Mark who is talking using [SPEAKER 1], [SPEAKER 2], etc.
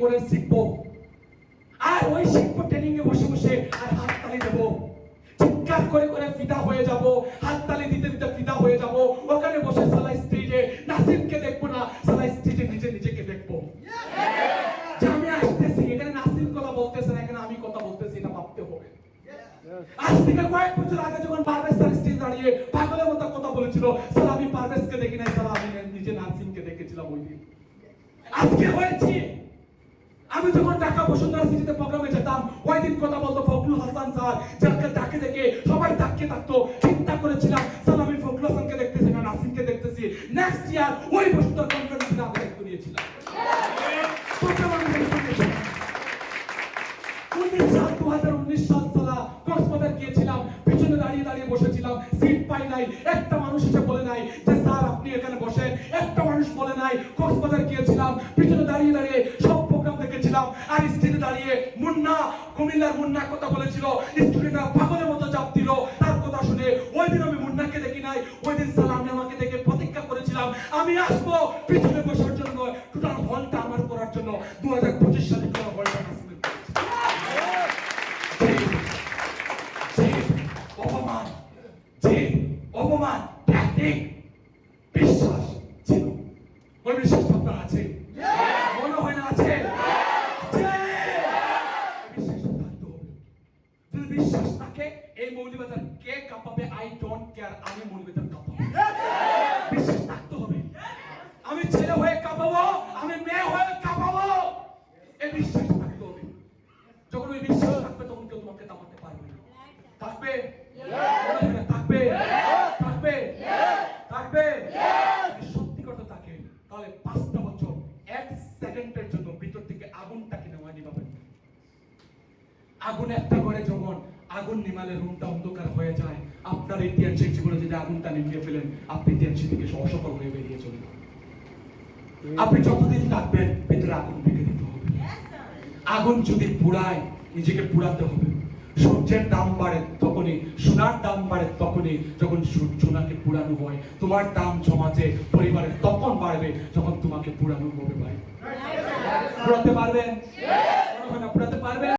[SPEAKER 1] করে শিখবো, আর ওই শিখবো ট্রেনিং এ বসে বসে আর হাততালি দেবো, চিৎকার করে করে ফিদা হয়ে যাব, হাততালি দিতে দিতে ফিদা হয়ে যাব। ওখানে বসে সালা স্টেজে নাসিমকে দেখবো না, সালা স্টেজে নিজেকে দেখবো। যে আমি আসতেছি, এখানে নাসিম কথা বলতেছে না, এখানে আমি কথা বলতেছি, এটা ভাবতে হবে। আজ থেকে কয়েক বছর আগে যখন পারভেজ স্যার স্টেজে দাঁড়িয়ে পাগলের মতো কথা বলেছিল, স্যার আমি পারভেজকে দেখি নাই, স্যার আমি নিজে নাসিমকে দেখেছিলাম ওই দিন। আজকে হয়েছে, আমি যখন ঢাকা বসুন্ধরা সিটিতে প্রোগ্রামে যেতাম, ওই দিন কথা বলতো ফখরুল হাসান স্যার, যাকে তাকে দেখে সবাই তাকিয়ে থাকতো। চিন্তা করেছিলাম, স্যার আমি ফখরুল হাসানকে দেখতেছি না নাসিমকে দেখতেছি। নেক্সট ইয়ার ওই বসুন্ধরা কনফারেন্সে আমি দেখতে নিয়েছিলাম। 2019 সাল সালা কক্সবাজার গিয়েছিলাম, পিছনে দাঁড়িয়ে দাঁড়িয়ে বসেছিলাম, সিট পাই নাই। একটা মানুষ এসে বলে নাই যে স্যার আপনি এখানে বসেন, একটা মানুষ বলে নাই। কক্সবাজার গিয়েছিলাম, পিছনে দাঁড়িয়ে দাঁড়িয়ে সব প্রোগ্রাম দেখেছিলাম, আর স্টেজে দাঁড়িয়ে মুন্না, কুমিল্লার মুন্না কথা বলেছিল, স্টুডেন্টরা পাগলের মতো চাপ দিল তার কথা শুনে। ওই দিন আমি মুন্নাকে দেখি নাই, ওই দিন সালা আমি আমাকে দেখে প্রতিজ্ঞা করেছিলাম আমি আসবো পিছনে বসার জন্য, টোটাল হলটা আমার করার জন্য। 2025 সালে টোটাল হলটা নাসিমের অপমান, যে অপমান ট্যাকটিক বিশ্বাস ছিল, ওই বিশ্বাস আপনার আছে? মনে হয় না আছে? বিশ্বাস থাকতে হবে। যদি বিশ্বাস থাকে, এই মৌলভীবাজার কে কাঁপাবে? আই ডোন্ট কেয়ার, আমি মৌলভীবাজার কাঁপাবো। বিশ্বাস থাকতে হবে। আমি ছেলে হয়ে কাঁপাবো, আমি মেয়ে হয়ে কাঁপাবো, এই বিশ্বাস থাকতে হবে। যখন ওই বিশ্বাস থাকবে, তখন কেউ তোমাকে কাঁপাতে পারবে না। থাকবে? থাকবে? থাকবে? থাকবে? সত্যি কথা থাকে, তাহলে 5টা বছর 1 সেকেন্ডের জন্য ভিতর থেকে আগুনটাকে নেওয়া নিভাবেন। আগুন একটা ঘরে যখন আগুন নিমালে রুমটা অন্ধকার হয়ে যায়, আপনার ইতিহাসের জীবনে যদি আগুনটা নিভিয়ে ফেলেন, আপনি ইতিহাস থেকে অসফল হয়ে বেরিয়ে চলে যাবেন। আপনি যতদিন থাকবেন, ভিতরে আগুন রেখে দিতে হবে। আগুন যদি পুড়ায়, নিজেকে পুড়াতে হবে। সূর্যের দাম বাড়ে তখনই, সোনার দাম বাড়ে তখনই যখন সোনাকে পুড়ানো হয়। তোমার দাম সমাজে, পরিবারে তখন বাড়বে যখন তোমাকে পুড়ানো হবে। ভাই, পুড়াতে পারবেন? পুড়াতে পারবেন?